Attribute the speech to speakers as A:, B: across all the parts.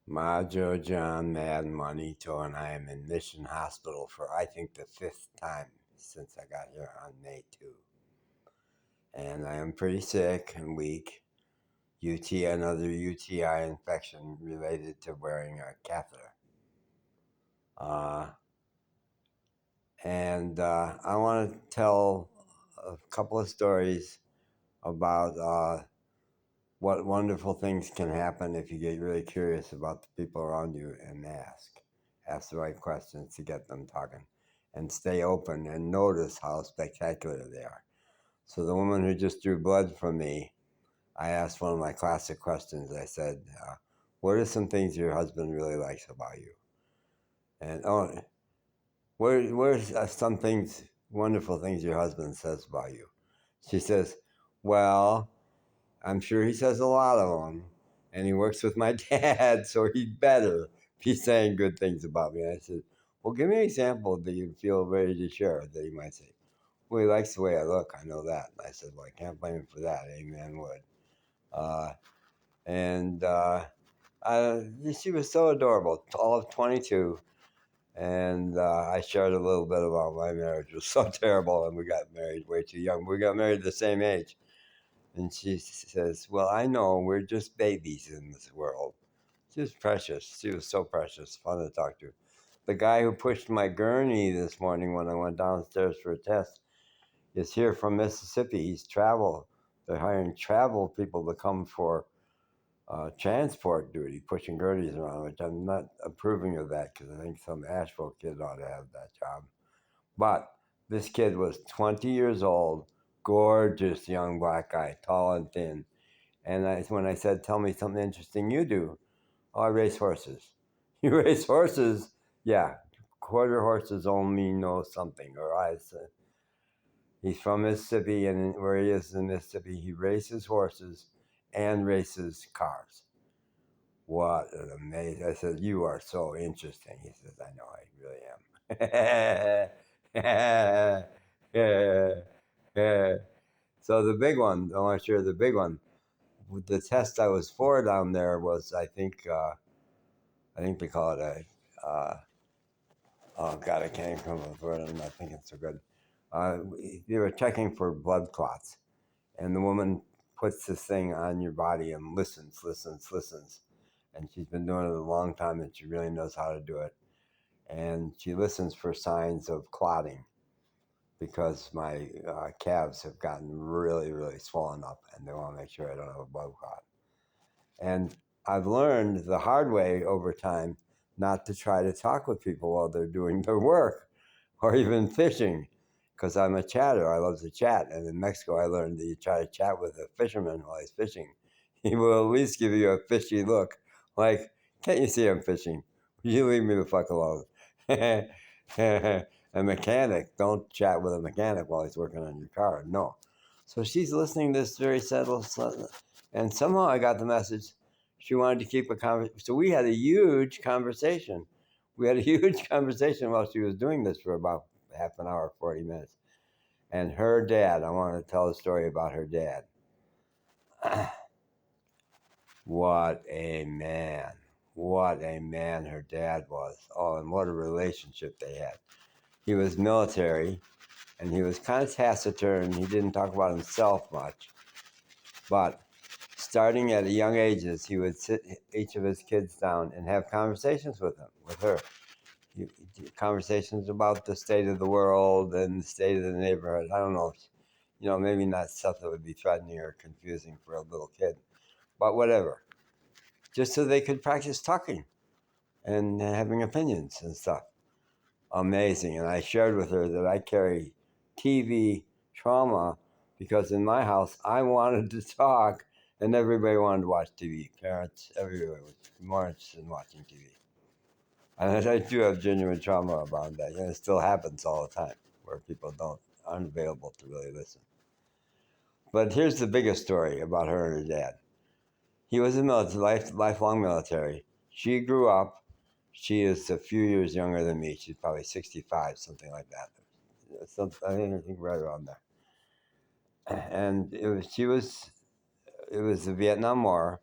A: Majo John Mad Monito, and I am in Mission Hospital for I think the 5th time since I got here on May 2. And I am pretty sick and weak. Another UTI infection related to wearing a catheter. I want to tell a couple of stories about what wonderful things can happen if you get really curious about the people around you and ask the right questions to get them talking, and stay open and notice how spectacular they are. So the woman who just drew blood from me, I asked one of my classic questions. I said, what are some things your husband really likes about you? And where's some things, wonderful things your husband says about you? She says, well, I'm sure he says a lot of them, and he works with my dad, so he better be saying good things about me. And I said, well, give me an example that you feel ready to share that he might say. Well, he likes the way I look. I know that. And I said, well, I can't blame him for that. Amen would. Uh, and she was so adorable, all of 22. And I shared a little bit about my marriage. It was so terrible, and we got married way too young. We got married at the same age. And she says, well, I know we're just babies in this world. She was precious. She was so precious, fun to talk to. The guy who pushed my gurney this morning when I went downstairs for a test is here from Mississippi. He's travel. They're hiring travel people to come for transport duty, pushing gurneys around, which I'm not approving of that because I think some Asheville kid ought to have that job. But this kid was 20 years old, gorgeous young black guy, tall and thin. And when I said, tell me something interesting you do, oh, I race horses. You race horses? Yeah, quarter horses only know something. He's from Mississippi, and where he is in Mississippi, he races horses and races cars. What an amazing! I said, you are so interesting. He says, I know, I really am. So the big one, I want to share the big one. The test I was for down there was, I think they call it oh God, I can't even come up with the word. I'm not thinking so good. They were checking for blood clots, and the woman puts this thing on your body and listens. And she's been doing it a long time, and she really knows how to do it. And she listens for signs of clotting, because my calves have gotten really, really swollen up, and they want to make sure I don't have a blood clot. And I've learned the hard way over time not to try to talk with people while they're doing their work, or even fishing, because I'm a chatter. I love to chat. And in Mexico, I learned that you try to chat with a fisherman while he's fishing. He will at least give you a fishy look, like, can't you see I'm fishing? Will you leave me the fuck alone? A mechanic, don't chat with a mechanic while he's working on your car. No. So she's listening to this very subtle, and somehow I got the message she wanted to keep a conversation. So we had a huge conversation. While she was doing this for about half an hour, 40 minutes. And her dad, I want to tell a story about her dad. What a man. What a man her dad was. Oh, and what a relationship they had. He was military, and he was kind of taciturn. He didn't talk about himself much. But starting at young ages, he would sit each of his kids down and have conversations with her. Conversations about the state of the world and the state of the neighborhood. I don't know, maybe not stuff that would be threatening or confusing for a little kid, but whatever. Just so they could practice talking and having opinions and stuff. Amazing. And I shared with her that I carry TV trauma because in my house, I wanted to talk and everybody wanted to watch TV. Parents, everybody was more interested in watching TV. And I do have genuine trauma about that. It still happens all the time where people aren't available to really listen. But here's the biggest story about her and her dad. He was in the lifelong military. She grew up. She is a few years younger than me. She's probably 65, something like that. I think right around there. And it was the Vietnam War,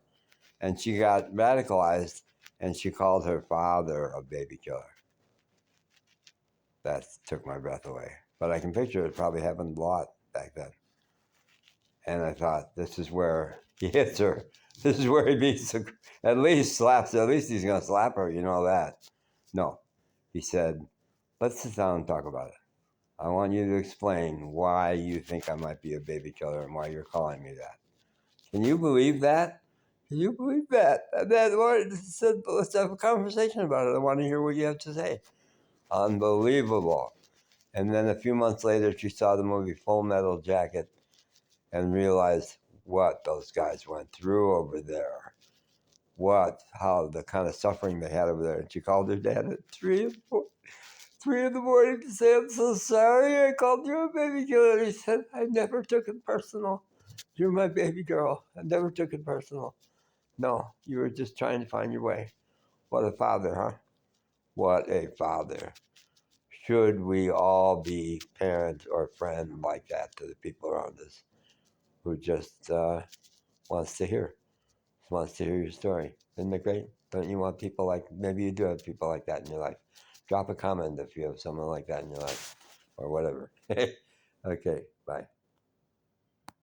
A: and she got radicalized And she called her father a baby killer. That took my breath away. But I can picture it probably happened a lot back then. And I thought, this is where he hits her. This is where he beats her. At least slaps her. At least he's going to slap her, you know that. No. He said, let's sit down and talk about it. I want you to explain why you think I might be a baby killer and why you're calling me that. Can you believe that? Can you believe that? And then Lord said, let's have a conversation about it. I want to hear what you have to say. Unbelievable. And then a few months later, she saw the movie Full Metal Jacket and realized what those guys went through over there. How the kind of suffering they had over there. And she called her dad at 3 in the morning to say, I'm so sorry I called you a baby killer. He said, I never took it personal. You're my baby girl. I never took it personal. No, you were just trying to find your way. What a father, huh? What a father. Should we all be parents or friends like that to the people around us who just wants to hear your story? Isn't it great? Don't you want people like, maybe you do have people like that in your life. Drop a comment if you have someone like that in your life or whatever. Okay, bye.